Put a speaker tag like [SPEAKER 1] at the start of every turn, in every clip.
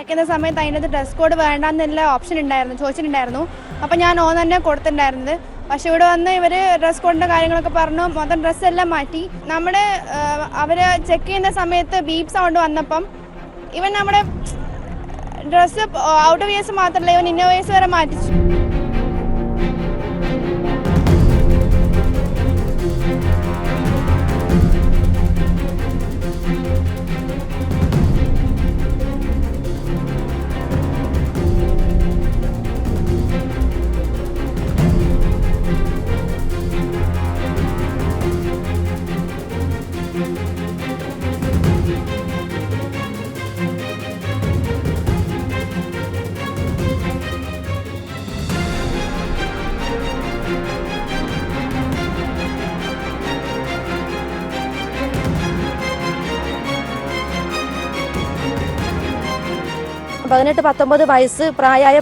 [SPEAKER 1] ചെയ്യുന്ന സമയത്ത് അതിനകത്ത് ഡ്രസ് കോഡ് വേണ്ടാന്നുള്ള ഓപ്ഷൻ ഉണ്ടായിരുന്നു, ചോദിച്ചിട്ടുണ്ടായിരുന്നു. അപ്പോൾ ഞാൻ തന്നെ കൊടുത്തിട്ടുണ്ടായിരുന്നത്. പക്ഷെ ഇവിടെ വന്ന് ഇവർ ഡ്രസ് കോഡിൻ്റെ കാര്യങ്ങളൊക്കെ പറഞ്ഞു, മൊത്തം ഡ്രസ്സെല്ലാം മാറ്റി. നമ്മുടെ അവർ ചെക്ക് ചെയ്യുന്ന സമയത്ത് ബീപ്പ് സൗണ്ട് വന്നപ്പം ഇവൻ നമ്മുടെ ഡ്രസ്സ് ഔട്ട് വിയേഴ്സ് മാത്രമല്ല, ഇവൻ ഇന്നോവേഴ്സ് വരെ മാറ്റിച്ചു.
[SPEAKER 2] പതിനെട്ട് 19 വയസ്സ് പ്രായമായ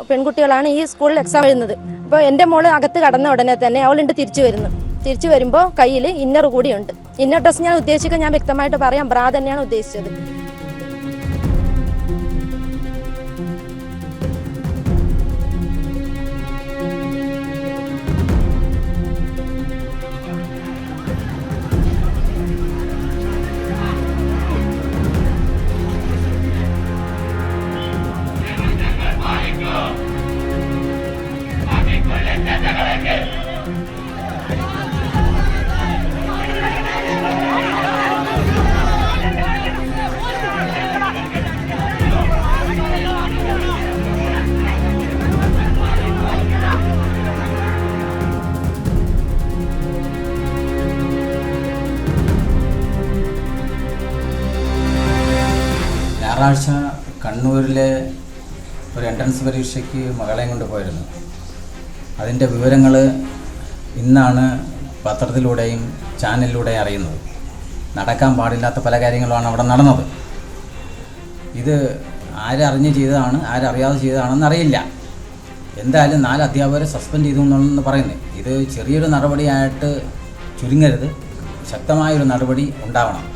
[SPEAKER 2] പെൺകുട്ടികളാണ് ഈ സ്കൂളിൽ എക്സാം എഴുതുന്നത്. അപ്പോൾ എൻ്റെ മോള് അകത്ത് കടന്ന ഉടനെ തന്നെ അവളുണ്ട് തിരിച്ചു വരുമ്പോൾ കയ്യിൽ ഇന്നർ കൂടിയുണ്ട്. ഇന്നർ ഡ്രസ് ഞാൻ ഉദ്ദേശിക്കുന്നത് ഞാൻ വ്യക്തമായിട്ട് പറയാം, ബ്രാ തന്നെയാണ് ഉദ്ദേശിച്ചത്.
[SPEAKER 3] ഞായറാഴ്ച കണ്ണൂരിലെ ഒരു എൻട്രൻസ് പരീക്ഷയ്ക്ക് മകളെയും കൊണ്ട് പോയിരുന്നു. അതിൻ്റെ വിവരങ്ങൾ ഇന്നാണ് പത്രത്തിലൂടെയും ചാനലിലൂടെയും അറിയുന്നത്. നടക്കാൻ പാടില്ലാത്ത പല കാര്യങ്ങളുമാണ് അവിടെ നടന്നത്. ഇത് ആരറിഞ്ഞ് ചെയ്തതാണ് ആരറിയാതെ ചെയ്തതാണെന്ന് അറിയില്ല. എന്തായാലും 4 അധ്യാപകരെ സസ്പെൻഡ് ചെയ്തു എന്നുള്ളതെന്ന് പറയുന്നത്. ഇത് ചെറിയൊരു നടപടിയായിട്ട് ചുരുങ്ങരുത്, ശക്തമായൊരു നടപടി ഉണ്ടാവണം.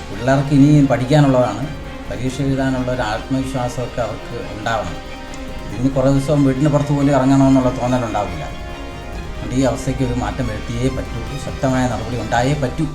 [SPEAKER 3] പിള്ളേർക്ക് ഇനിയും പഠിക്കാനുള്ളതാണ്, പരീക്ഷ എഴുതാനുള്ള ഒരു ആത്മവിശ്വാസമൊക്കെ അവർക്ക് ഉണ്ടാവണം. ഇനി കുറേ ദിവസം വീടിന് പുറത്ത് പോലും ഇറങ്ങണമെന്നുള്ള തോന്നലുണ്ടാവില്ല. അതുകൊണ്ട് ഈ അവസ്ഥയ്ക്ക് ഒരു മാറ്റം വരുത്തിയേ പറ്റൂ, ശക്തമായ നടപടി ഉണ്ടായേ പറ്റൂ.